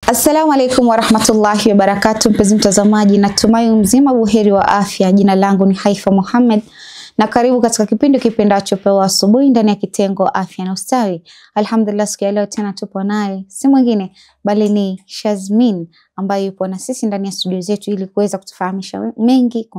Assalamu alaikum wa rahmatullahi wa barakatuh. Mpenzi mtazamaji, natumai mzima buheri wa afya. Jina langu ni Haifa Muhammad na karibu katika kipindi kipendacho Pewa Asubuhi ndani ya kitengo afya na ustawi. Alhamdulillah, siku ya leo tena tupo naye si mwingine bali ni Shazmin ambaye yupo na sisi ndani ya studio zetu ili kuweza kutufahamisha mengi,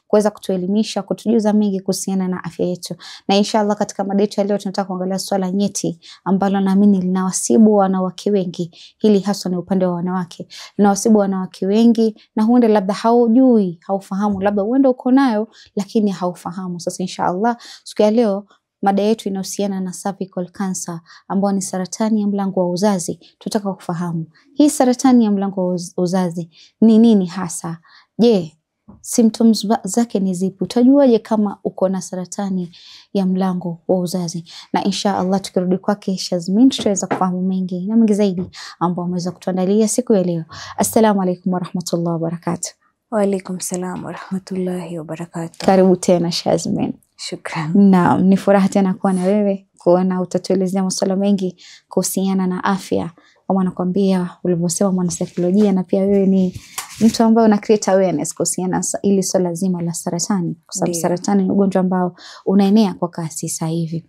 kuweza kutuelimisha, kutujuza mengi kuhusiana na afya yetu. Na inshallah katika mada yetu leo tunataka kuangalia swala nyeti ambalo naamini linawasibu wanawake wengi. Hili hasa ni upande wa wanawake. Linawasibu wanawake wengi na huenda labda haujui, haufahamu, labda huenda uko nayo lakini haufahamu. Sasa inshallah siku ya leo mada yetu inahusiana na cervical cancer ambayo ni saratani ya mlango wa uzazi. Tutaka kufahamu hii saratani ya mlango wa uzazi ni nini hasa? Je, symptoms zake ni zipi? Utajuaje kama uko na saratani ya mlango wa uzazi? Na inshallah tukirudi kwake Shazmin tutaweza kufahamu mengi na mengi zaidi ambao ameweza kutuandalia siku ya leo. Assalamu alaikum wa rahmatullahi wa barakatuh. Wa alaikum salam wa rahmatullahi wa barakatuh. Karibu tena Shazmin. Shukran. Naam, ni furaha tena kuwa na wewe, kuona utatuelezea masuala mengi kuhusiana na afya. Kama nakwambia ulivyosema mwanasaikolojia, na pia wewe ni mtu ambaye una create awareness kuhusiana ili swala zima la saratani, kwa sababu saratani ni ugonjwa ambao unaenea kwa kasi sasa hivi.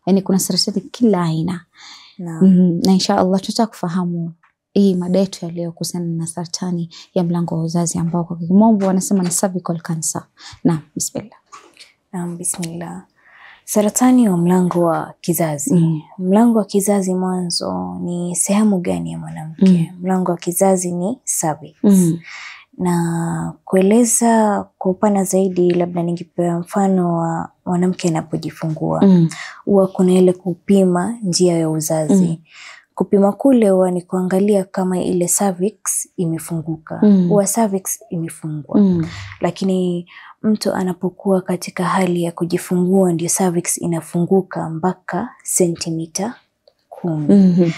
Yaani kuna saratani kila aina. Na inshallah tutataka kufahamu hii mada yetu ya leo kuhusiana na saratani ya mlango wa uzazi ambao kwa kimombo wanasema ni cervical cancer. Naam, bismillah. Bismillah. Saratani wa mlango wa kizazi. Mlango wa kizazi mwanzo ni sehemu gani ya mwanamke? Mlango wa kizazi ni cervix. Na kueleza kwa upana zaidi, labda ningepewa mfano wa mwanamke anapojifungua. Huwa kuna ile kupima njia ya uzazi. Kupima kule huwa ni kuangalia kama ile cervix imefunguka. Huwa cervix imefungwa. Lakini mtu anapokuwa katika hali ya kujifungua ndio cervix inafunguka mpaka sentimita 10.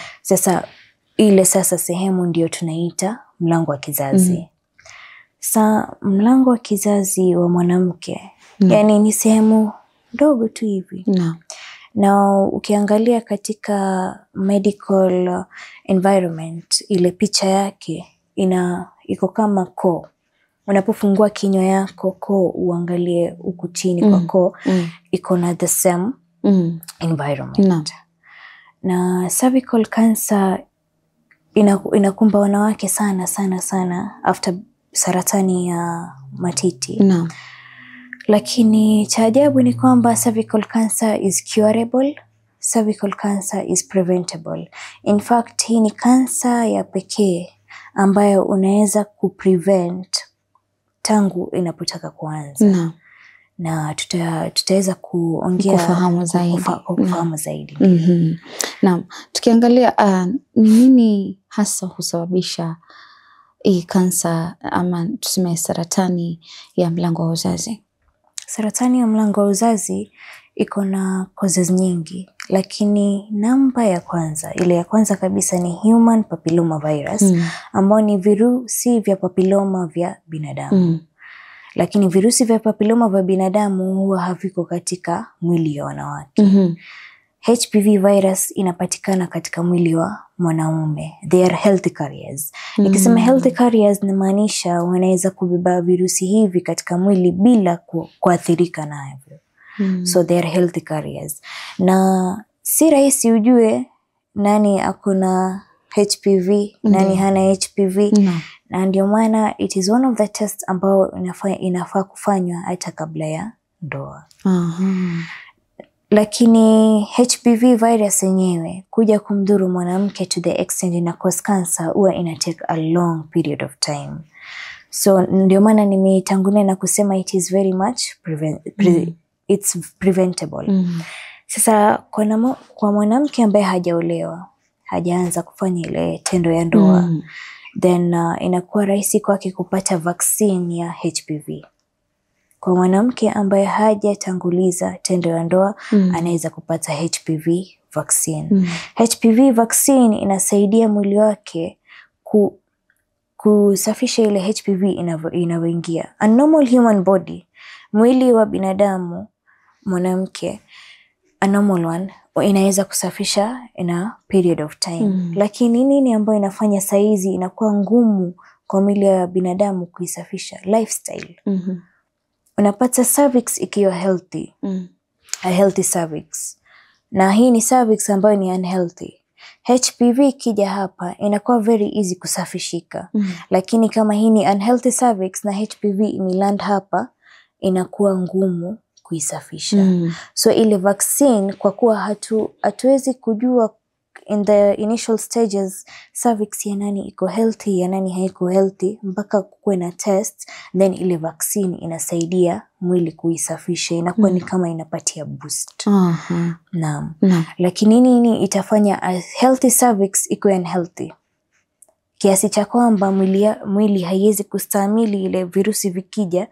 Sasa sehemu ndio tunaita mlango wa kizazi. Mlango wa kizazi wa mwanamke yani ni sehemu ndogo tu hivi. Na ukiangalia katika medical environment, ile picha yake iko kama koo. Unapofungua kinywa yako koo, uangalie huku chini kwa koo, iko na the same environment. Na cervical cancer inakumba wanawake sana after saratani ya matiti. Lakini cha ajabu ni kwamba cervical cancer is curable, cervical cancer is preventable. In fact, hii ni kansa ya pekee ambayo unaweza kuprevent tangu inapotaka kuanza. Na tutaweza kuongea kufahamu zaidi. Naam, tukiangalia ni nini hasa husababisha hii kansa ama tuseme saratani ya mlango wa uzazi? Saratani ya mlango wa uzazi iko na causes nyingi, lakini namba ya kwanza, ile ya kwanza kabisa ni human papilloma virus, ambao ni virusi vya papilloma vya binadamu. Lakini virusi vya papilloma vya binadamu huwa haviko katika mwili wa wanawake. HPV virus inapatikana katika mwili wa mwanaume. They are healthy carriers. Nikisema healthy carriers namaanisha wanaweza kubeba virusi hivi katika mwili bila kuathirika navyo. So they are healthy carriers. Na si rahisi ujue nani akona HPV, nani hana HPV. Na ndio maana it is one of the tests ambao inafaa kufanywa hata kabla ya ndoa. Lakini HPV virus yenyewe kuja kumdhuru mwanamke to the extent ina cause cancer huwa ina take a long period of time. So ndio maana nimetangulia na kusema it is very much it's preventable. Sasa kwa mwanamke ambaye hajaolewa, hajaanza kufanya ile tendo ya ndoa, then inakuwa rahisi kwake kupata vaccine ya HPV. Kwa mwanamke ambaye hajatanguliza tendo ya ndoa, anaweza kupata HPV vaccine. HPV vaccine inasaidia mwili wake kusafisha ile HPV inavyoingia. A normal human body, mwili wa binadamu mwanamke a normal one inaweza kusafisha in a period of time. Lakini nini ambayo inafanya saizi inakuwa ngumu kwa mwili ya binadamu kuisafisha? Lifestyle. Unapata cervix ikiwa healthy, a healthy cervix, na hii ni cervix ambayo ni unhealthy, HPV ikija hapa inakuwa very easy kusafishika. Lakini kama hii ni unhealthy cervix na HPV imeland hapa, inakuwa ngumu kuisafisha. So ile vaccine, kwa kuwa hatuwezi kujua in the initial stages cervix ya nani iko healthy, ya nani haiko healthy, mpaka kuwe na test, then ile vaccine inasaidia mwili kuisafisha, inakuwa ni kama inapatia boost. Naam. Lakini nini itafanya a healthy cervix ikuwe unhealthy? Kiasi cha kwamba mwili haiwezi kustahimili ile virusi vikija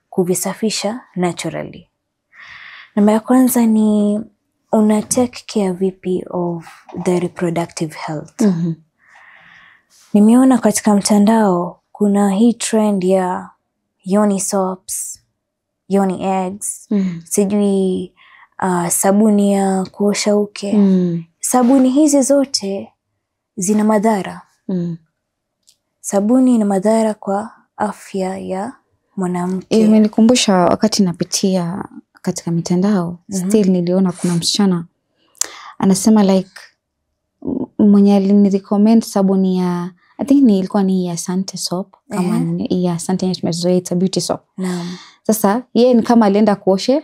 kuvisafisha naturally. Namba ya kwanza ni una take care vipi of the reproductive health. Nimeona katika mtandao kuna hii trend ya yoni soaps, yoni eggs, sijui sabuni ya kuosha uke. Sabuni hizi zote zina madhara. Sabuni ina madhara kwa afya ya mwanamke. Imenikumbusha wakati napitia katika mitandao, still niliona kuna msichana anasema like mwenye alinirecommend sabuni ya, I think ilikuwa ni ya Sante soap, kama ya Sante Natural Beauty soap. Sasa yeye ni kama alienda kuosha.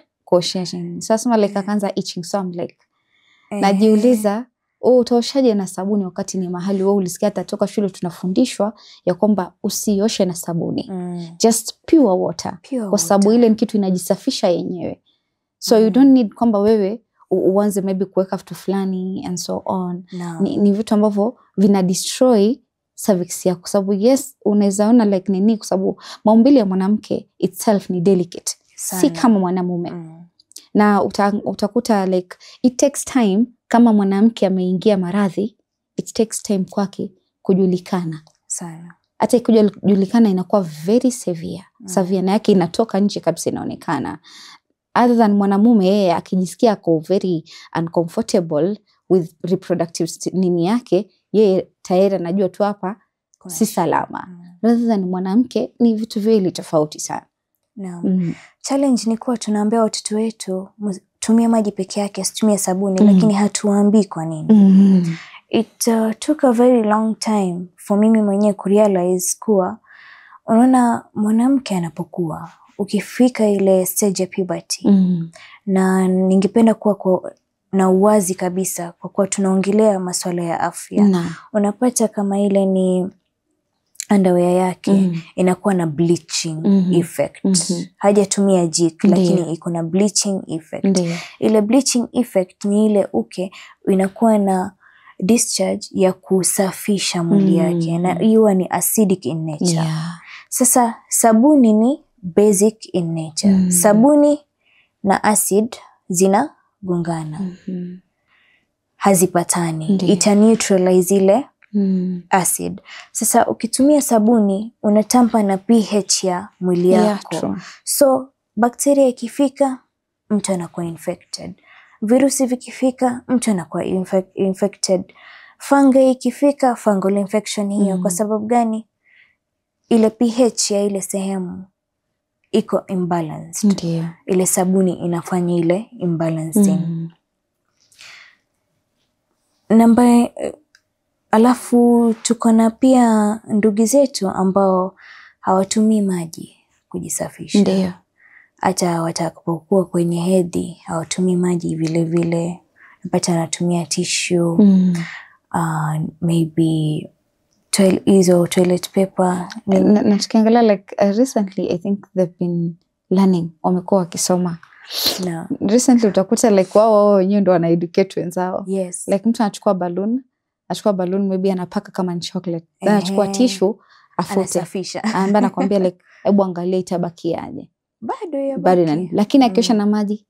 Sasa like akaanza itching, so I'm like najiuliza, utaoshaje na sabuni wakati ni mahali wewe ulisikia hata toka shule tunafundishwa ya kwamba usioshe na sabuni. Just pure water. Kwa sababu ile ni kitu inajisafisha yenyewe. So you don't need kwamba wewe uanze maybe kuweka vitu fulani and so on. Ni vitu ambavyo vina destroy cervix yako. Kwa sababu yes, unaweza ona like nini, kwa sababu maumbile ya mwanamke itself ni delicate. Si kama mwanamume. Na utakuta like it takes time. Kama mwanamke ameingia maradhi, it takes time kwake kujulikana sana. Hata kujulikana inakuwa very severe. Severe na yake inatoka nje kabisa, inaonekana. Other than mwanamume, yeye akijisikia ako very uncomfortable with reproductive nini yake, yeye tayari anajua tu hapa si salama. Rather than mwanamke, ni vitu vile tofauti sana. Challenge ni kuwa tunaambia watoto wetu tumia maji peke yake, situmie sabuni, lakini hatuambii kwa nini. It took a very long time for mimi mwenyewe kurealize kuwa, unaona mwanamke anapokuwa, ukifika ile stage ya puberty, na ningependa kuwa na uwazi kabisa, kwa kuwa tunaongelea masuala ya afya. Unapata kama ile ni underwear yake inakuwa na bleaching effect. Hajatumia jik, lakini iko na bleaching effect. Ile bleaching effect ni ile inakuwa na discharge ya kusafisha mwili yake, na hiyo ni acidic in nature. Sasa sabuni ni basic in nature. Sabuni na acid zinagongana. Hazipatani. Ita neutralize ile acid. Sasa ukitumia sabuni unatampa na pH ya mwili yako. So bakteria ikifika, mtu anakuwa infected. Virusi vikifika, mtu anakuwa infected. Fungi ikifika, fungal infection hiyo. Kwa sababu gani? Ile pH ya ile sehemu iko imbalanced. Ile sabuni inafanya ile imbalancing. Alafu tuko na pia ndugu zetu ambao hawatumii maji kujisafisha. Hata watakapokuwa kwenye hedhi hawatumii maji vile vile. Napata anatumia tissue, maybe toilet paper. Na tukiangalia like recently I think they've been learning, wamekuwa wakisoma. Recently utakuta like wao wenyewe ndio wana-educate wenzao. Like mtu anachukua balloon maybe anapaka kama ni chocolate. Then anachukua tissue afute. Anasafisha. Anakuambia like hebu angalia itabakiaje. Bado lakini akiosha na maji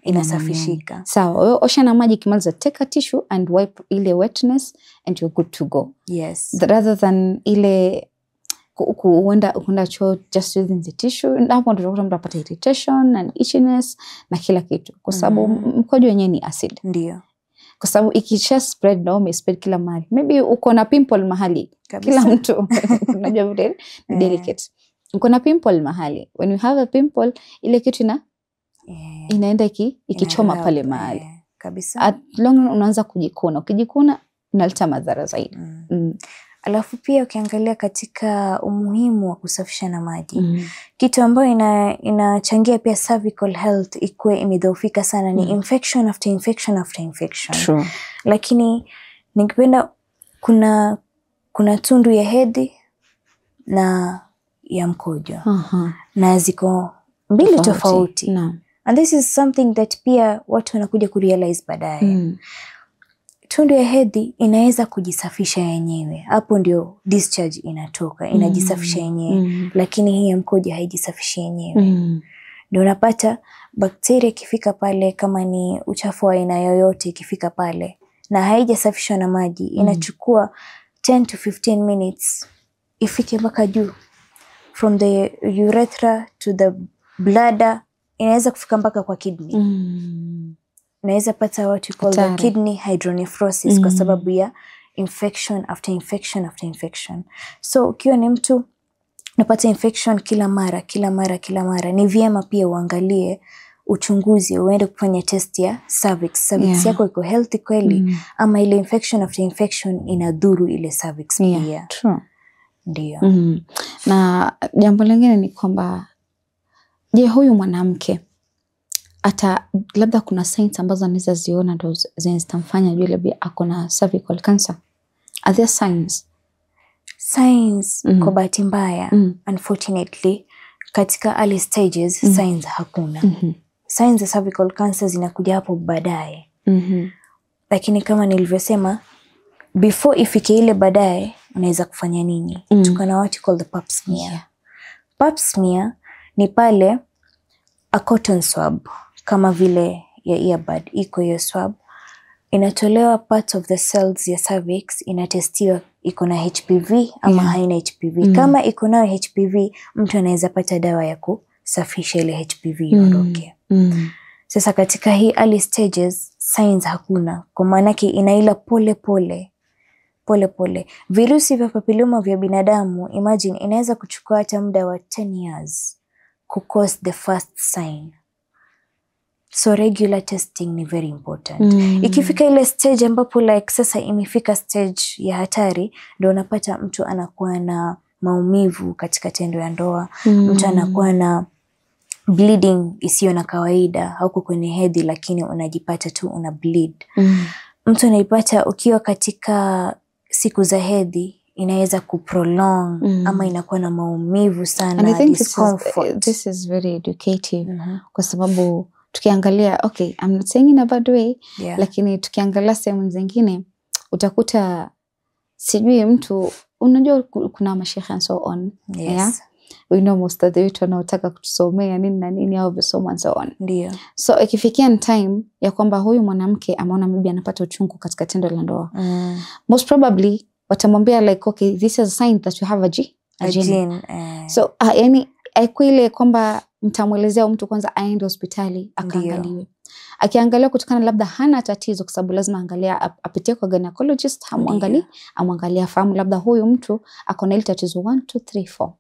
inasafishika. Sawa, wewe osha na maji, kimaliza take a tissue and wipe ile wetness and you're good to go. Rather than ile kuenda choo just using the tissue, na hapo ndio mtu apata irritation and itchiness na kila kitu, kwa sababu mkojo wenyewe ni acid. Ndio. Kwa sababu ikisha spread na spread kila mahali, maybe uko na pimple mahali kabisa. Kila mtu unajua vile ni delicate. Uko na pimple mahali, when you have a pimple ile kitu inaenda ikichoma pale mahali kabisa. At long unaanza kujikuna, ukijikuna inaleta madhara zaidi. Alafu pia ukiangalia katika umuhimu wa kusafisha na maji, kitu ambayo inachangia pia cervical health ikuwe imedhoofika sana ni infection after infection after infection. True. Lakini ningependa kuna tundu ya hedhi na ya mkojo. Na ziko mbili tofauti. And this is something that pia watu wanakuja kurealize baadaye. Tundu ya hedhi inaweza kujisafisha yenyewe. Hapo ndio discharge inatoka, inajisafisha yenyewe. Lakini hii ya mkojo haijisafishi yenyewe. Ndio unapata bakteria ikifika pale, kama ni uchafu wa aina yoyote ikifika pale na haijasafishwa na maji, inachukua 10 to 15 minutes ifike mpaka juu. From the urethra to the bladder, inaweza kufika mpaka kwa kidney. Unaweza pata watu call the kidney hydronephrosis kwa sababu ya infection after infection after infection. So ukiwa ni mtu unapata infection kila mara, ni vyema pia uangalie uchunguzi, uende kufanya test ya cervix. Cervix yako iko healthy kweli ama ile infection after infection inadhuru ile cervix pia. True. Ndio. Na jambo lingine ni kwamba, je, huyu mwanamke ata labda kuna signs ambazo anaweza ziona ndo zitamfanya jua labda ako na cervical cancer? Are there signs? Kwa bahati mbaya, unfortunately, katika early stages signs hakuna. Signs za cervical cancer zinakuja hapo baadaye. Lakini kama nilivyosema, before ifike ile baadaye, unaweza kufanya nini? Tuko na what called the pap smear. Pap smear ni pale a cotton swab, kama vile ya earbud, iko hiyo swab, inatolewa part of the cells ya cervix, inatestiwa iko na HPV ama haina HPV. Kama iko nayo HPV, mtu anaweza pata dawa ya kusafisha ile HPV iondoke. Sasa katika hii early stages signs hakuna, kwa maana yake inaila pole pole. Virusi vya papilloma vya binadamu, imagine, inaweza kuchukua hata muda wa 10 years cause the first sign. So regular testing ni very important. Ikifika ile stage ambapo like sasa imefika stage ya hatari, ndio unapata mtu anakuwa na maumivu katika tendo ya ndoa, mtu anakuwa na bleeding isiyo na kawaida, hauko kwenye hedhi lakini unajipata tu una bleed. Mtu anaipata ukiwa katika siku za hedhi, inaweza kuprolong ama inakuwa na maumivu sana. And I think this is very educative. Kwa sababu tukiangalia, okay, I'm not saying in a bad way, lakini tukiangalia sehemu zingine utakuta sijui mtu, unajua kuna masheikh and so on. We know most of the wetu wanaotaka kutusomea nini na nini au visomo and so on. So ikifikia time ya kwamba huyu mwanamke ameona maybe anapata uchungu katika tendo la ndoa, most probably watamwambia like, okay, this is a sign that you have a gene. So yani haikuile kwamba mtamwelezea mtu kwanza aende hospitali akaangaliwe. Akiangaliwa kutokana labda hana tatizo, kwa sababu lazima angalia apitie kwa gynecologist, amwangalia fahamu labda huyu mtu ako na ile tatizo 1 2 3 4.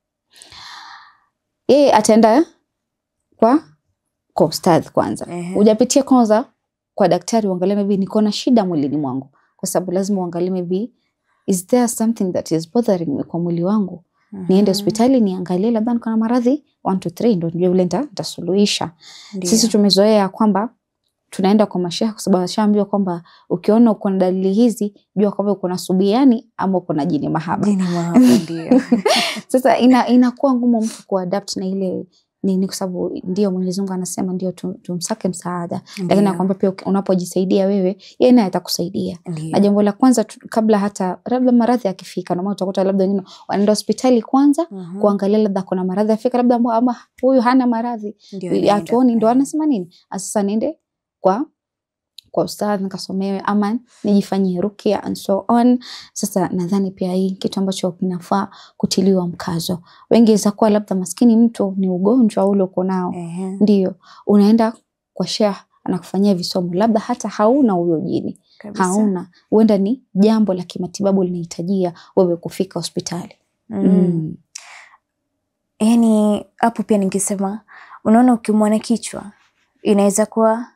Yeye ataenda kwa ustadhi kwanza. Ujapitia kwanza kwa daktari uangalie maybe niko na shida mwilini mwangu, kwa sababu lazima uangalie maybe is there something that is bothering me kwa mwili wangu. Niende hospitali niangalie labda niko na maradhi 1 2 3, ndio ndio ule nitasuluhisha. Sisi tumezoea kwamba tunaenda kwa mashehe kwa sababu ashaambiwa kwamba ukiona uko na dalili hizi, jua kwamba uko na subiani ama uko na jini mahaba. Ndio. Sasa inakuwa ngumu mtu kuadapt na ile ni kwa sababu ndio Mwenyezi Mungu anasema ndio tumsake msaada. Lakini nakwambia pia unapojisaidia wewe, yeye naye atakusaidia. Na jambo la kwanza kabla hata labda maradhi yakifika, na utakuta labda wengine wanaenda hospitali kwanza kuangalia labda kuna maradhi yafika, labda ama huyu hana maradhi. Atuoni ndio anasema nini? Sasa niende kwa ustadh nikasomewe ama nijifanyie rukia and so on. Sasa nadhani pia hii kitu ambacho kinafaa kutiliwa mkazo. Wengi za kuwa labda maskini mtu ni ugonjwa ule uko nao. Ndio unaenda kwa sheikh anakufanyia visomo, labda hata hauna huyo jini. Hauna, huenda ni jambo la kimatibabu linahitajia wewe kufika hospitali. Yani hapo pia ningesema, unaona ukimwona kichwa inaweza kuwa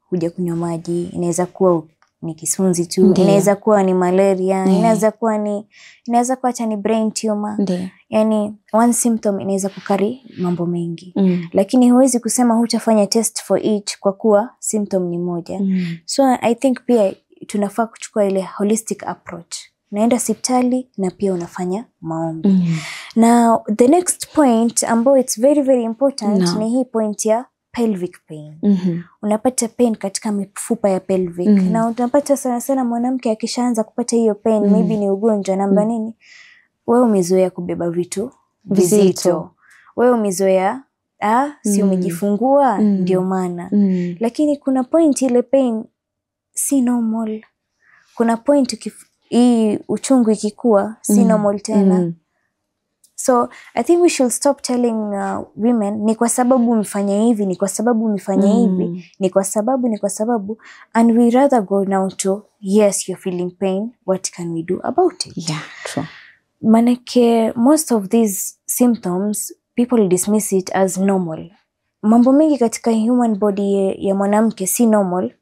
hujakunywa maji, inaweza kuwa ni kisunzi tu, inaweza kuwa ni malaria, inaweza kuwa hata ni brain tumor. Yani one symptom inaweza kukari mambo mengi. Lakini huwezi kusema hutafanya test for each kwa kuwa symptom ni moja. So I think pia tunafaa kuchukua ile holistic approach. Naenda hospitali na pia unafanya maombi. Now the next point ambao it's very very important ni hii point ya pelvic pain. Unapata pain katika mifupa ya pelvic. Na unapata sana sana mwanamke akishaanza kupata hiyo pain, maybe ni ugonjwa namba nini, wewe umezoea kubeba vitu vizito. Wewe umezoea si umejifungua ndio maana. Lakini kuna point ile pain si normal. Kuna point hii uchungu ikikuwa si normal tena. So I think we should stop telling women ni kwa sababu umefanya hivi, ni kwa sababu umefanya hivi, ni kwa sababu, and we rather go now to yes, you're feeling pain, what can we do about it? Yeah, true. Manake most of these symptoms people dismiss it as normal. Mambo mengi katika human body ya mwanamke si normal,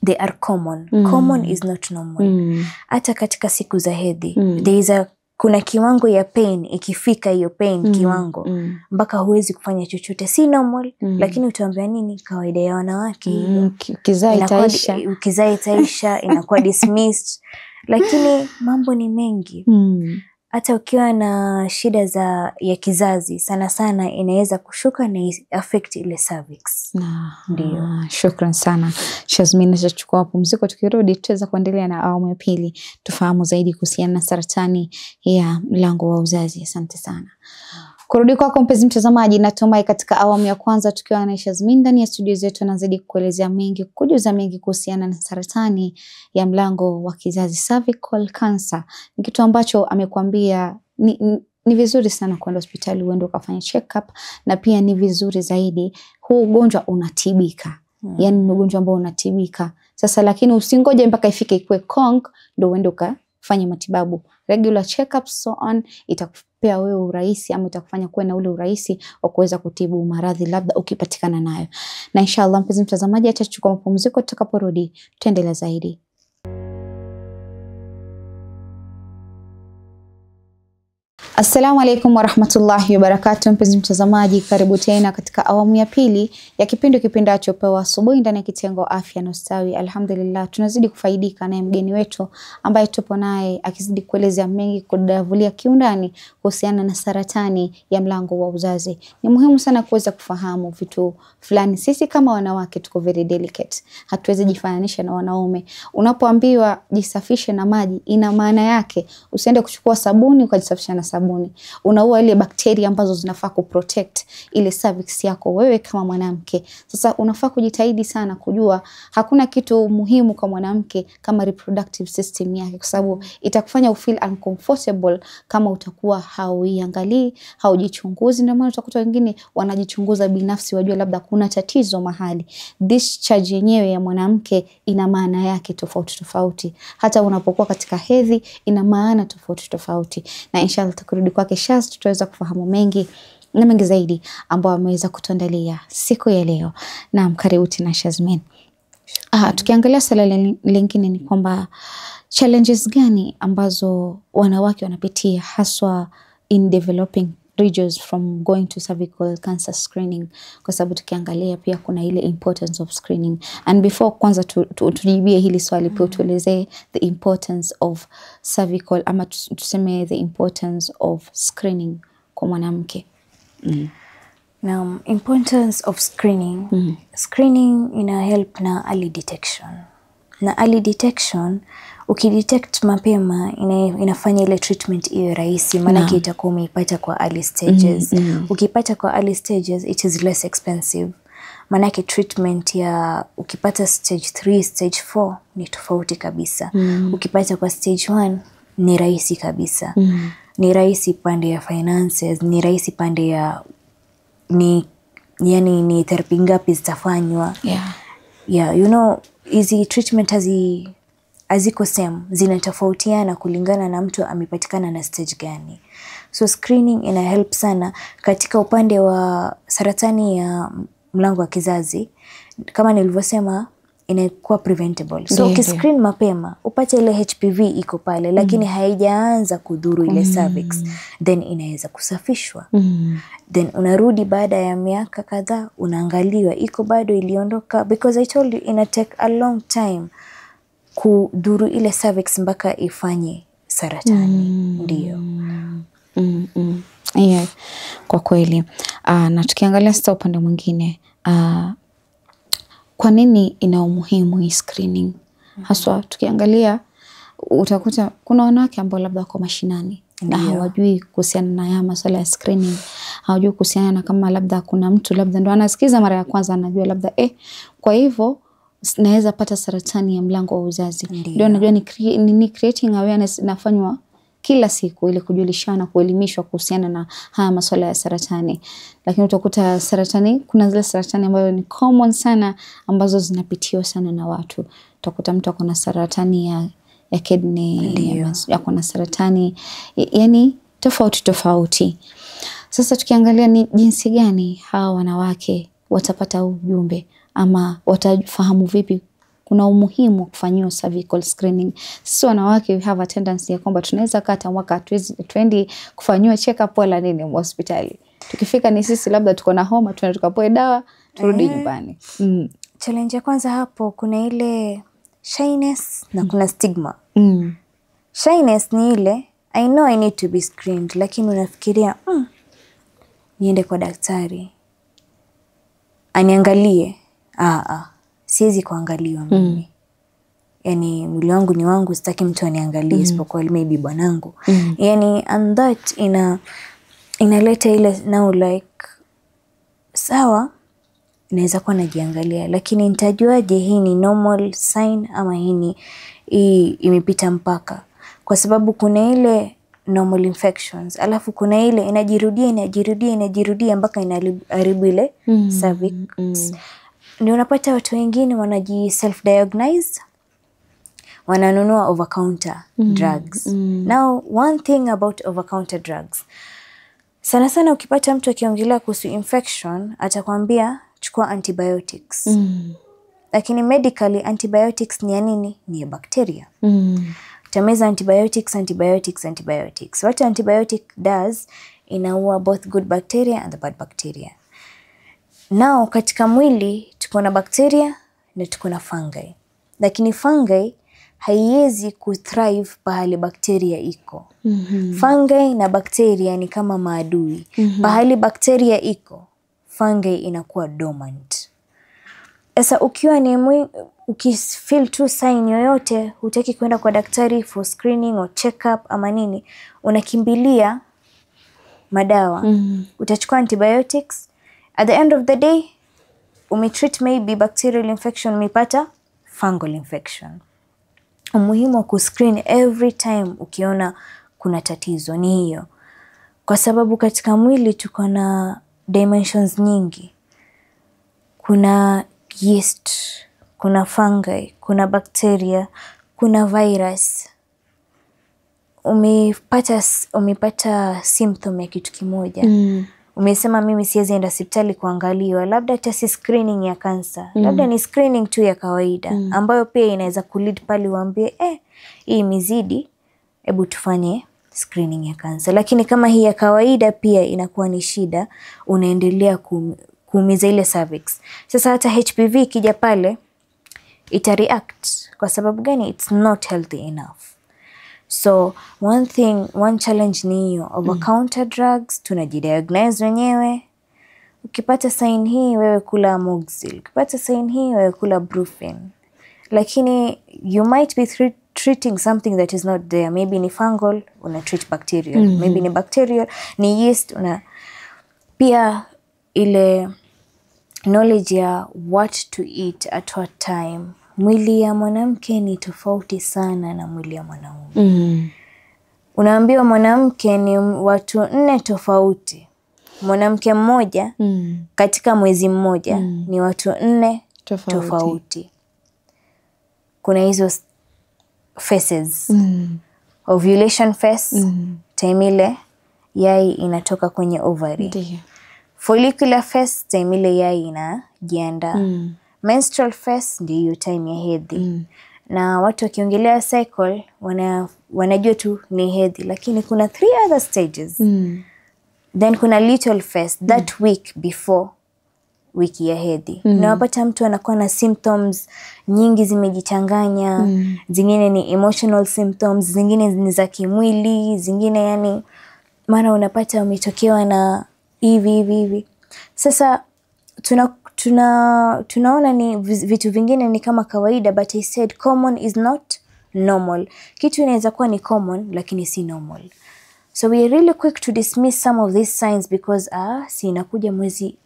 they are common. Common is not normal. Hata katika siku za hedhi there is kuna kiwango ya pain, ikifika hiyo pain kiwango mpaka huwezi kufanya chochote, si normal. Lakini utaambia nini, kawaida ya wanawake, ukizaa itaisha, inakuwa dismissed. Lakini mambo ni mengi. Hata ukiwa na shida ya kizazi sana sana inaweza kushuka na affect ile cervix. Ndio. Shukran sana Shazmin, tutachukua pumziko, tukirudi tutaweza kuendelea na awamu ya pili, tufahamu zaidi kuhusiana na saratani ya mlango wa uzazi. Asante sana. Kurudi kwako mpenzi mtazamaji, natumai katika awamu ya kwanza tukiwa na Shazmin ndani ya studio zetu anazidi kuelezea mengi, kujuza mengi kuhusiana na saratani ya mlango wa kizazi, cervical cancer. Ni kitu ambacho amekwambia ni vizuri sana kwenda hospitali uende ukafanya check up, na pia ni vizuri zaidi huu ugonjwa unatibika. Yani ni ugonjwa ambao unatibika. Sasa lakini usingoje mpaka ifike ikue konk ndio uende ukafanya matibabu. Regular check ups so on itakupea wewe urahisi, ama itakufanya kuwe na ule urahisi wa kuweza kutibu maradhi labda ukipatikana nayo. Na inshallah mpenzi mtazamaji, acha tuchukue mapumziko, tutakaporudi tuendelea zaidi. Assalamu alaikum warahmatullahi wabarakatuh. Mpenzi mtazamaji, karibu tena katika awamu ya pili ya kipindi kipendacho Pewa Asubuhi ndani ya kitengo afya na ustawi. Alhamdulillah tunazidi kufaidika na mgeni wetu ambaye tupo naye akizidi kuelezea mengi, kudavulia kiundani kuhusiana na saratani ya mlango wa uzazi. Ni muhimu sana kuweza kufahamu vitu fulani. Sisi kama wanawake tuko very delicate. Hatuwezi jifananisha na wanaume. Unapoambiwa jisafishe na maji, ina maana yake usiende kuchukua sabuni ukajisafisha na sabuni. Unaua ile bakteria ambazo zinafaa kuprotect ile cervix yako wewe kama mwanamke. Sasa unafaa kujitahidi sana kujua hakuna kitu muhimu kwa mwanamke kama reproductive system yake, kwa sababu itakufanya ufeel uncomfortable kama utakuwa hauiangalii, haujichunguzi. Ndio maana utakuta wengine wanajichunguza binafsi, wajua labda kuna tatizo mahali. Discharge yenyewe ya mwanamke ina maana yake tofauti tofauti. Hata unapokuwa katika hedhi ina maana tofauti tofauti. Na inshallah tukurudi kwake Shaz, tutaweza kufahamu mengi na mengi zaidi ambao ameweza kutuandalia siku ya leo. Naam, karibu tena Shazmin. Tukiangalia swala lingine ni kwamba challenges gani ambazo wanawake wanapitia haswa in developing regions from going to cervical cancer screening, kwa sababu tukiangalia pia kuna ile importance of screening. And before kwanza tujibie hili swali pia tuelezee the importance of cervical, ama tuseme the importance of screening kwa mwanamke. Now, importance of screening. Screening ina help na early detection. Na early detection, ukidetect mapema inafanya ile treatment iwe rahisi, maana itakuwa umeipata kwa early stages. Ukipata kwa early stages it is less expensive. Manake treatment ya ukipata stage 3, stage 4 ni tofauti kabisa. Ukipata kwa stage 1 ni rahisi kabisa. Ni rahisi pande ya finances, ni rahisi pande ya ni therapy ngapi zitafanywa. Yeah, you know, hizi treatment haziko same, zinatofautiana kulingana na mtu amepatikana na stage gani. So screening ina help sana katika upande wa saratani ya mlango wa kizazi. Kama nilivyosema, inakuwa preventable. So ukiscreen mapema, upate ile HPV iko pale, lakini haijaanza kudhuru ile cervix, then inaweza kusafishwa. Then unarudi baada ya miaka kadhaa, unaangaliwa iko bado iliondoka, because I told you ina take a long time kudhuru ile cervix mpaka ifanye saratani. Ndiyo. Yeah, kwa kweli. Na tukiangalia sasa upande mwingine, kwa nini ina umuhimu hii screening? Haswa tukiangalia, utakuta kuna wanawake ambao labda kwa mashinani na hawajui kuhusiana na haya masuala ya screening, hawajui kuhusiana na kama labda kuna mtu labda ndo anasikiza mara ya kwanza, anajua labda kwa hivyo naweza pata saratani ya mlango wa uzazi. Ndio najua ni creating awareness inafanywa kila siku ili kujulishana, kuelimishwa kuhusiana na haya masuala ya saratani. Lakini utakuta saratani, kuna zile saratani ambazo ni common sana, ambazo zinapitiwa sana na watu. Utakuta mtu akona saratani ya kidney, akona saratani yani tofauti. Sasa tukiangalia ni jinsi gani hawa wanawake watapata ujumbe ama watafahamu vipi kuna umuhimu wa kufanyiwa cervical screening. Sisi wanawake we have a tendency ya kwamba tunaweza kata mwaka twendi kufanyiwa check up wala nini hospitali. Tukifika ni sisi labda tuko na homa, tunaenda tukapoe dawa, turudi nyumbani. Challenge ya kwanza hapo, kuna ile shyness na kuna stigma. Shyness ni ile, I know I need to be screened, lakini unafikiria niende kwa daktari aniangalie. Siwezi kuangaliwa mimi. Yani mwili wangu ni wangu, sitaki mtu aniangalie isipokuwa maybe bwanangu. Yani and that inaleta ile now like, sawa naweza kuwa najiangalia, lakini nitajuaje hii ni normal sign ama hii imepita mpaka? Kwa sababu kuna ile normal infections, alafu kuna ile inajirudia mpaka inaharibu ile cervix. Ndio unapata watu wengine wanaji self diagnose, wananunua over counter drugs. Now one thing about over counter drugs, sana ukipata mtu akiongelea kuhusu infection atakwambia chukua antibiotics. Lakini medically antibiotics ni ya nini? Ni ya bacteria. Utameza antibiotics. What antibiotic does, inaua both good bacteria and the bad bacteria. Now katika mwili tuko na bacteria na tuko na fungi. Lakini fungi haiwezi kuthrive pahali bacteria iko. Fungi na bacteria ni kama maadui. Pahali bacteria iko, fungi inakuwa dormant. Sasa ukiwa ukifeel tu sign yoyote, hutaki kwenda kwa daktari for screening or check up ama nini, unakimbilia madawa. Utachukua antibiotics. At the end of the day, umetreat maybe bacterial infection, umepata fungal infection. Umuhimu wa kuscreen every time ukiona kuna tatizo ni hiyo. Kwa sababu katika mwili tuko na dimensions nyingi. Kuna yeast, kuna fungi, kuna bacteria, kuna virus. Umepata symptom ya kitu kimoja. Umesema mimi siwezi enda hospitali kuangaliwa, labda hata si screening ya kansa, labda ni screening tu ya kawaida, ambayo pia inaweza kulead pale uambie hii imezidi, hebu tufanye screening ya kansa. Lakini kama hii ya kawaida pia inakuwa ni shida, unaendelea kuumiza ile cervix. Sasa hata HPV ikija pale itareact. Kwa sababu gani? It's not healthy enough. So one challenge ni hiyo, over counter drugs, tunajidiagnose wenyewe. Ukipata sign hii wewe kula Moxil, ukipata sign hii wewe kula Brufen. Lakini you might be treating something that is not there. Maybe ni fungal, una treat bacterial. Maybe ni bacterial, ni yeast, pia ile knowledge ya what to eat at what time. Mwili ya mwanamke ni tofauti sana na mwili ya mwanaume. Unaambiwa mwanamke ni watu 4 tofauti. Mwanamke mmoja katika mwezi mmoja ni watu 4 tofauti. Kuna hizo phases. Ovulation phase, time ile yai inatoka kwenye ovary. Ndiyo. Follicular phase, time ile yai inajiandaa. Menstrual phase ndio hiyo time ya hedhi. Na watu wakiongelea cycle wanajua tu ni hedhi, lakini kuna 3 other stages. Then kuna luteal phase, that week before wiki ya hedhi. Unapata mtu anakuwa na symptoms nyingi zimejichanganya, zingine ni emotional symptoms, zingine ni za kimwili, zingine yani maana unapata umetokewa na hivi. Sasa tunaona ni vitu vingine ni kama kawaida, but I said common is not normal. Kitu inaweza kuwa ni common lakini si normal. So we are really quick to dismiss some of these signs because si inakuja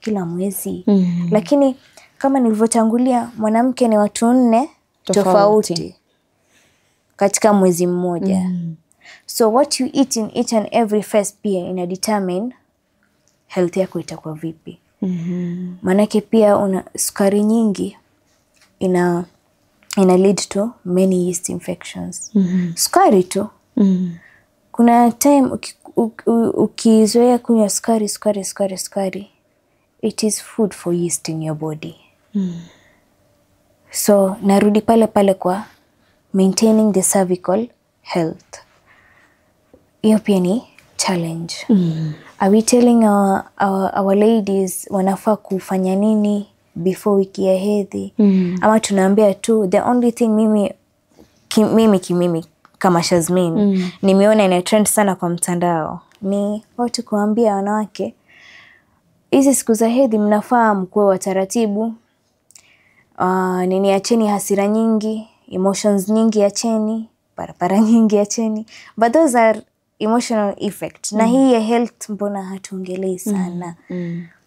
kila mwezi. Lakini kama nilivyotangulia, mwanamke ni watu 4 tofauti katika mwezi mmoja. So what you eat in each and every phase pia ina determine health yako itakuwa vipi. Manake pia una sukari nyingi ina lead to many yeast infections. Sukari tu. Kuna time ukizoea kunywa sukari, it is food for yeast in your body. So narudi pale kwa maintaining the cervical health. Hiyo pia ni challenge. Are we telling our ladies wanafaa kufanya nini before wiki ya hedhi? Ama tunaambia tu the only thing mimi kama Shazmin nimeona ina trend sana kwa mtandao ni watu kuambia wanawake hizi siku za hedhi mnafaa mkuwe wa taratibu. Acheni hasira nyingi, emotions nyingi acheni, parapara nyingi acheni. But those are emotional effect. Na hii ya health mbona hatuongelei sana.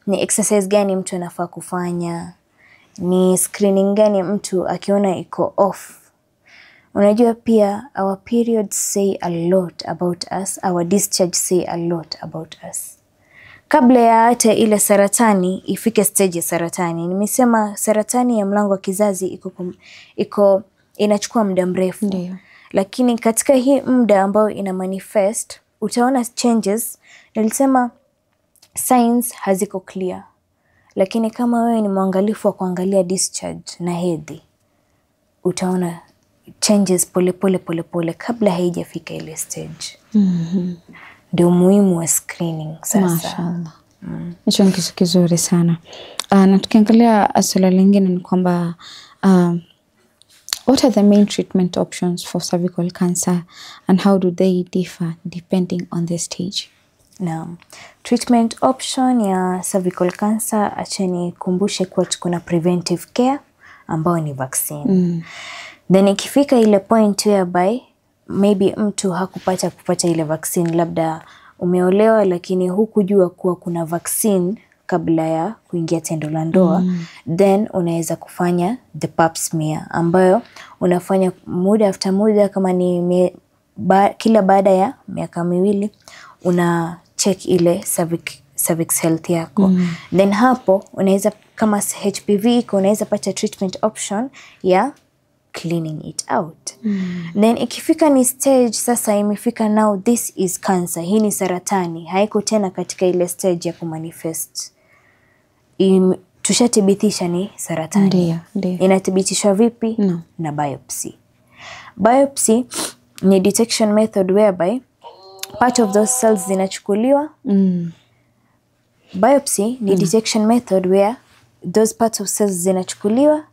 Ni exercise gani mtu anafaa kufanya? Ni screening gani mtu akiona iko off? Unajua pia our periods say a lot about us, our discharge say a lot about us. Kabla ya hata ile saratani ifike stage ya saratani, nimesema saratani ya mlango wa kizazi inachukua muda mrefu. Ndiyo. Lakini katika hii muda ambao ina manifest, utaona changes. Nilisema signs haziko clear. Lakini kama wewe ni mwangalifu wa kuangalia discharge na hedhi, utaona changes pole kabla haijafika ile stage. Ndio muhimu wa screening sasa. Mashallah. Hicho ni kitu kizuri sana. Na tukiangalia swala lingine ni kwamba what are the main treatment options for cervical cancer and how do they differ depending on the stage? Naam. Treatment option ya cervical cancer, acheni kumbushe kuwa kuna preventive care ambao ni vaccine. Then ikifika ile point whereby maybe mtu kupata ile vaccine, labda umeolewa lakini hukujua kuwa kuna vaccine kabla ya kuingia tendo la ndoa, then unaweza kufanya the pap smear ambayo unafanya muda after muda, kama ni kila baada ya miaka 2 una check ile cervix health yako. Then hapo unaweza, kama HPV iko, unaweza pata treatment option ya cleaning it out. Then ikifika ni stage sasa imefika, now this is cancer, hii ni saratani, haiko tena katika ile stage ya kumanifest. Tushathibitisha ni saratani. Ndiyo. Inathibitishwa vipi? Na biopsy. Biopsy ni detection method whereby part of those cells zinachukuliwa. Biopsy ni detection method where those parts of cells zinachukuliwa,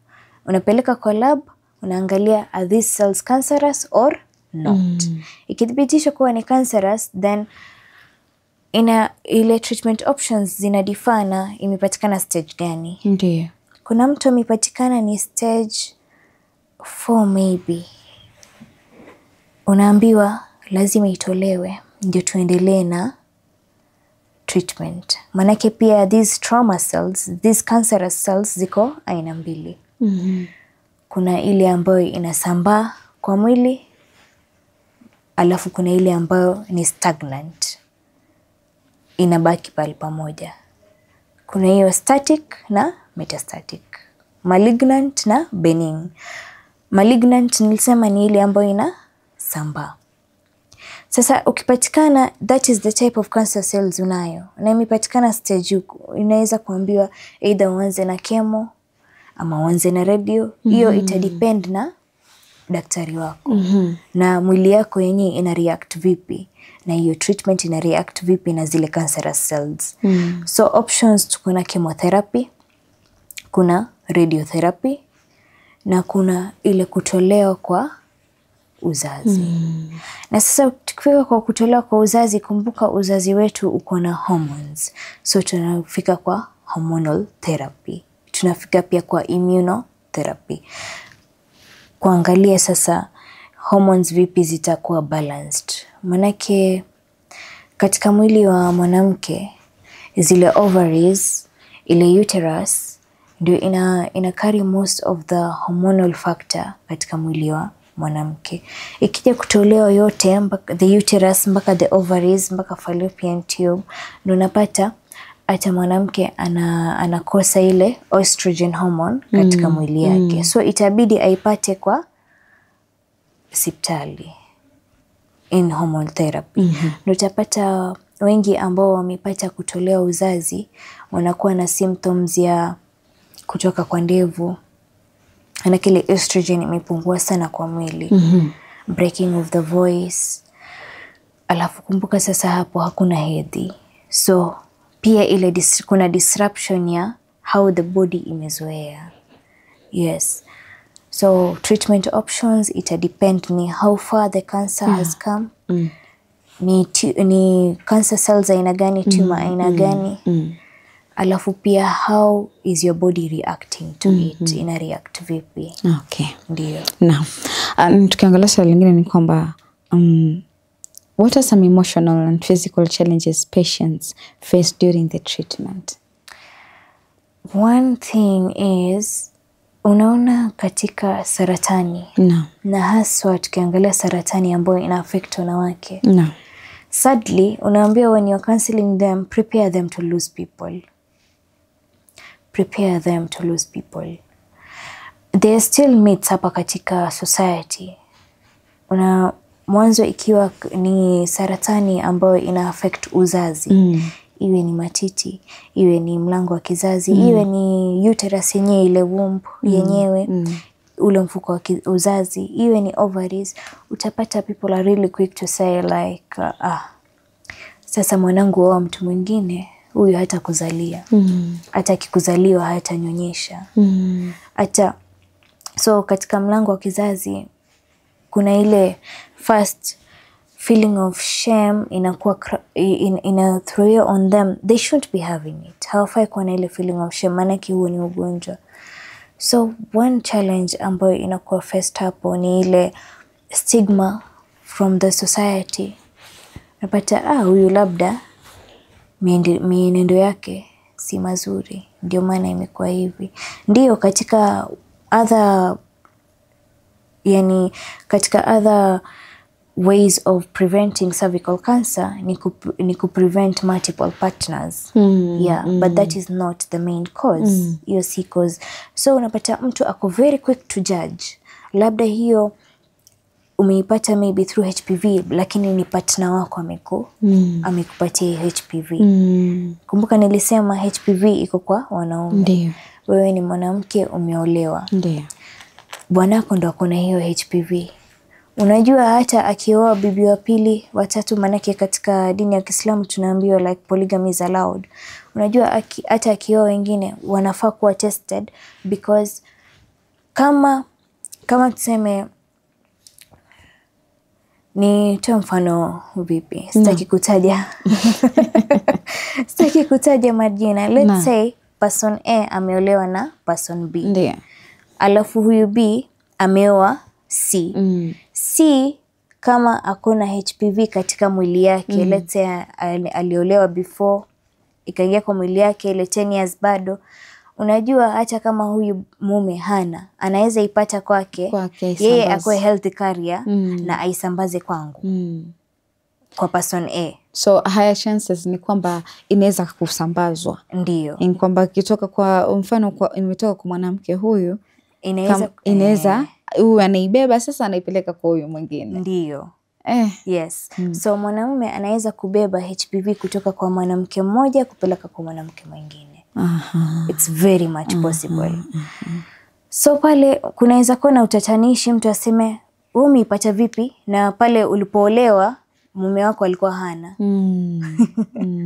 unapeleka kwa lab, unaangalia are these cells cancerous or not. Ikithibitishwa kuwa ni cancerous, then ile treatment options zinadifana imepatikana stage gani. Ndiyo. Kuna mtu amepatikana ni stage 4 maybe, unaambiwa lazima itolewe ndio tuendelee na treatment. Manake pia these trauma cells, these cancerous cells ziko aina mbili. Kuna ile ambayo inasambaa kwa mwili, alafu kuna ile ambayo ni stagnant, inabaki pale pamoja. Kuna hiyo static na metastatic, malignant na benign. Malignant nilisema ni ile ambayo inasambaa. Sasa ukipatikana, that is the type of cancer cells unayo, na imepatikana stage, inaweza kuambiwa either uanze na chemo ama uanze na radio. Hiyo itadepend na daktari wako na mwili yako yenyewe ina react vipi, na hiyo treatment ina react vipi na zile cancerous cells. So options, tukuna chemotherapy, kuna radiotherapy, na kuna ile kutolewa kwa uzazi. Na sasa tukifika kwa kutolewa kwa uzazi, kumbuka uzazi wetu uko na hormones. So tunafika kwa hormonal therapy. Tunafika pia kwa immunotherapy. Kuangalia sasa hormones vipi zitakuwa balanced. Manake katika mwili wa mwanamke, zile ovaries, ile uterus, ndio ina carry most of the hormonal factor katika mwili wa mwanamke. Ikija kutolewa yote, the uterus mpaka the ovaries mpaka fallopian tube, ndio unapata hata mwanamke anakosa ile estrogen hormone katika mwili yake. So itabidi aipate kwa hospitali in hormone therapy. Ndio utapata wengi ambao wamepata kutolewa uzazi wanakuwa na symptoms ya kutoka kwa ndevu, na kile estrogen imepungua sana kwa mwili. Breaking of the voice. Alafu kumbuka sasa hapo hakuna hedhi. So pia ile kuna disruption ya how the body imezoea. Yes. So treatment options itadepend ni how far the cancer has come. Ni cancer cells aina gani, tumor aina gani. Alafu pia how is your body reacting to it, ina react vipi. Okay. Ndio. Now, tukiangalia swali lingine ni kwamba what are some emotional and physical challenges patients face during the treatment? One thing is, unaona katika saratani, na haswa tukiangalia saratani ambayo ina affect wanawake. Sadly, unaambia when you're counseling them, prepare them to lose people. Prepare them to lose people. There are still myths hapa katika society. Mwanzo ikiwa ni saratani ambayo ina affect uzazi, iwe ni matiti, iwe ni mlango wa kizazi, iwe ni uterus yenyewe, ile womb yenyewe, ule mfuko wa uzazi, iwe ni ovaries, utapata people are really quick to say like, sasa mwanangu wa mtu mwingine, huyu hata kuzalia. Hata akikuzaliwa hata nyonyesha. Hata so katika mlango wa kizazi kuna ile first feeling of shame inakuwa ina throw on them. They shouldn't be having it. Hawafai kuwa na ile feeling of shame, maanake huo ni ugonjwa. So one challenge ambayo inakuwa first hapo ni ile stigma from the society. Napata huyu labda mienendo yake si mazuri, ndio maana imekuwa hivi. Ndio katika other ways of preventing cervical cancer ni prevent multiple partners. But that is not the main cause. Hiyo si cause. So unapata mtu ako very quick to judge. Labda hiyo umeipata maybe through HPV, lakini ni partner wako amekupatia HPV. Kumbuka nilisema HPV iko kwa wanaume. Ndio. Wewe ni mwanamke umeolewa. Ndio. Bwanako ndo akona hiyo HPV. Unajua hata akioa bibi wa pili, watatu, manake katika dini ya Kiislamu tunaambiwa like polygamy is allowed. Unajua hata akioa wengine wanafaa kuwa tested, because kama tuseme ni toa mfano vipi, sitaki kutaja majina. Let's say person A ameolewa na person B. Ndio. Alafu huyu B ameoa C. C kama akona HPV katika mwili yake, let's say aliolewa before ikaingia kwa mwili yake ile 10 years bado. Unajua hata kama huyu mume hana, anaweza ipata kwake, yeye akue healthy carrier na aisambaze kwangu. Kwa person A. So higher chances ni kwamba inaweza kusambazwa. Ndio. Ni kwamba kitoka kwa mfano imetoka kwa mwanamke huyu, inaweza huyu anaibeba sasa anaipeleka kwa huyu mwingine. Ndio. Yes. So mwanamume anaweza kubeba HPV kutoka kwa mwanamke mmoja kupeleka kwa mwanamke mwingine. It's very much possible. So pale kunaweza kuwa na utatanishi, mtu aseme wewe umeipata vipi na pale ulipoolewa mume wako alikuwa hana.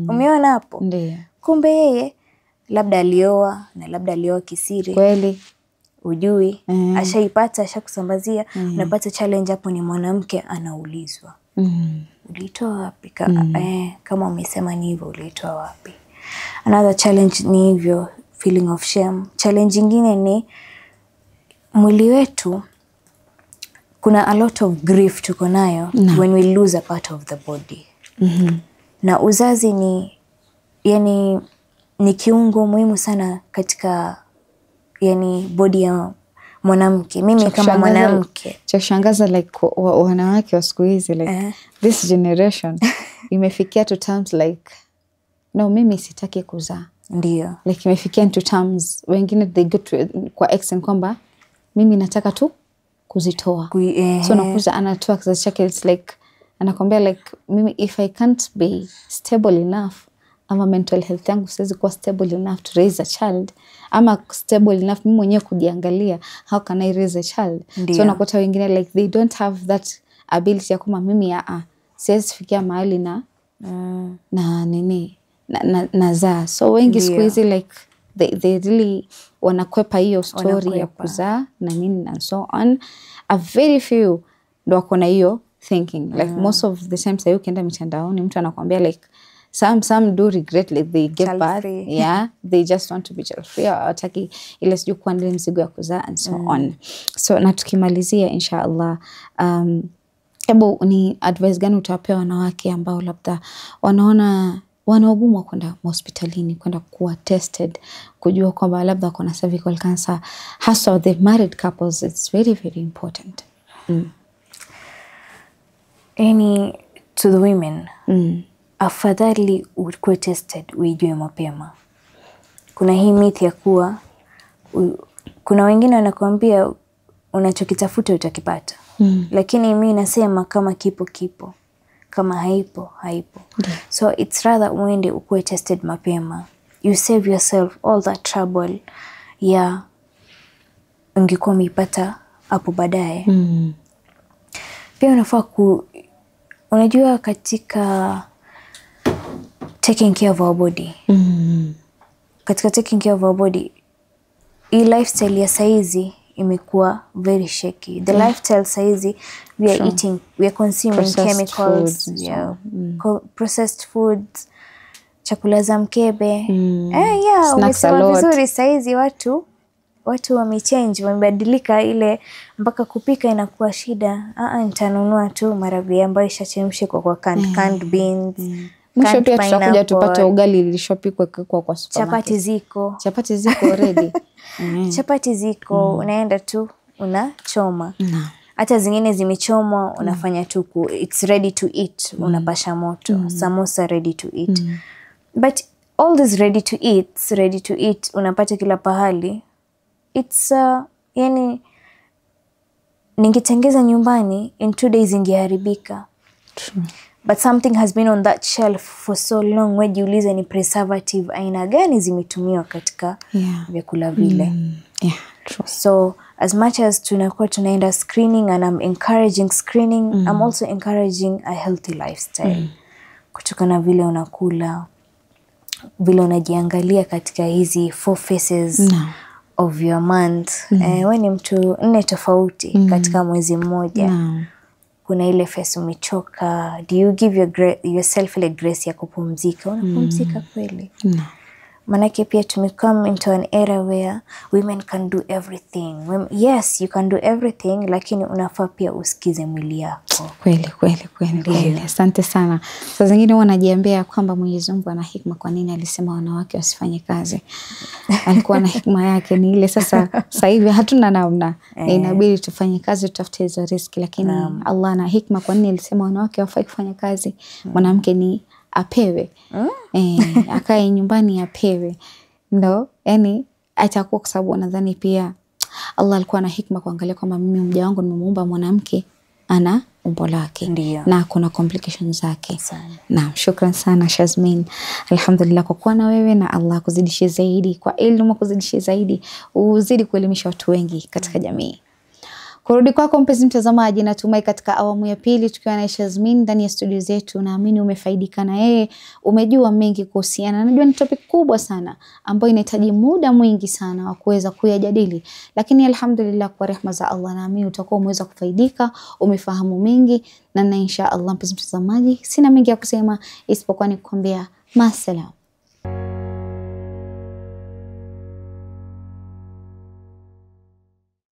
Umeona hapo? Ndio. Kumbe yeye labda alioa na labda alioa kisiri. Kweli. Ujui, ashaipata, ashakusambazia, unapata challenge hapo ni mwanamke anaulizwa. Ulitoa wapi? Kama umesema ni hivyo, ulitoa wapi? Another challenge ni hivyo, feeling of shame. Challenge nyingine ni mwili wetu, kuna a lot of grief tuko nayo when we lose a part of the body. Na uzazi ni kiungo muhimu sana katika body ya mwanamke. Mimi kama mwanamke, cha kushangaza like wanawake wa siku hizi like this generation imefikia to terms like no, mimi sitaki kuzaa. Ndio. Like imefikia to terms wengine they go to kwa extent kwamba mimi nataka tu kuzitoa. So nakuza anatoa kizazi chake, it's like anakwambia like mimi if I can't be stable enough, ama mental health yangu siwezi kuwa stable enough to raise a child, ama stable enough mimi mwenyewe kujiangalia, how can I raise a child? So nakuta wengine like they don't have that ability ya kuma mimi siwezi fikia mahali na nazaa. So wengi siku hizi like they really wanakwepa hiyo story ya kuzaa na nini and so on. A very few ndo wako na hiyo thinking. Like most of the times ukienda mitandaoni mtu anakuambia like some do regret like they give birth. Yeah, they just want to be child free. Wataki ile siju kuwa nile mzigo ya kuzaa and so on. So na tukimalizia inshallah, hebu ni advice gani utawapea wanawake ambao labda wanaona wanaogumu kwenda hospitalini kwenda kuwa tested kujua kwamba labda kuna cervical cancer, hasa the married couples? It's very very important. To the women, afadhali ukuwe tested, uijue mapema. Kuna hii myth ya kuwa kuna wengine wanakuambia unachokitafuta utakipata. Lakini mimi nasema kama kipo, kama haipo. So it's rather uende ukuwe tested mapema. You save yourself all that trouble ungekuwa umeipata hapo baadaye. Pia unafaa unajua katika taking care of our body. Katika taking care of our body, hii lifestyle ya saizi imekuwa very shaky. The lifestyle saizi we are eating, we are consuming processed chemicals, processed foods, chakula za mkebe. Umesema vizuri, saizi watu wamechange, wamebadilika, ile mpaka kupika inakuwa shida. Nitanunua tu maharagwe ambayo ishachemshwa kwa canned beans. Mwisho pia tutakuja tupate ugali ilishopikwa kwa supermarket. Chapati ziko already. Chapati ziko, unaenda tu unachoma. Hata zingine zimechomwa, unafanya tu it's ready to eat, unapasha moto. Samosa ready to eat. But all this ready to eat unapata kila pahali. It's ningetengeza nyumbani in 2 days ingeharibika. But something has been on that shelf for so long, where jiulize ni preservative aina gani zimetumiwa katika vyakula vile. True. So as much as tunaenda screening, and I'm encouraging screening, I'm also encouraging a healthy lifestyle. Kutokana vile unakula, vile unajiangalia katika hizi 4 phases of your month. Wewe ni mtu 4 tofauti katika mwezi mmoja. Kuna ile phase umechoka, do you give yourself ile grace ya kupumzika? Unapumzika kweli? Manake pia tumecome into an era where women can do everything. Yes, you can do everything, lakini unafaa pia usikize mwili yako. Kweli. Asante sana. Saa zingine huwa najiambia kwamba Mwenyezi Mungu ana hikma, kwa nini alisema wanawake wasifanye kazi. Alikuwa na hikma yake, ni ile sasa hivi hatuna namna. Inabidi tufanye kazi, tutafute hizo riziki, lakini Allah ana hikma, kwa nini alisema wanawake hawafai kufanya kazi. Mwanamke ni apewe. Akae nyumbani apewe. Ndio, yani atakuwa, kwa sababu nadhani pia Allah alikuwa na hikma kuangalia kwamba mimi mja wangu nimemuumba mwanamke ana umbo lake na kuna complications zake. Naam, shukran sana Shazmin. Alhamdulillah kwa kuwa na wewe, na Allah kuzidishie zaidi kwa elimu, kuzidishie zaidi, uzidi kuelimisha watu wengi katika jamii. Kurudi kwako mpenzi mtazamaji, natumai katika awamu ya pili tukiwa na Shazmin ndani ya studio zetu, naamini umefaidika na yeye, umejua mengi kuhusiana. Najua ni topic kubwa sana ambayo inahitaji muda mwingi sana wa kuweza kuyajadili, lakini alhamdulillah kwa rehema za Allah naamini utakuwa umeweza kufaidika, umefahamu mengi, na insha Allah mpenzi mtazamaji, sina mengi ya kusema isipokuwa ni kukuambia masalam.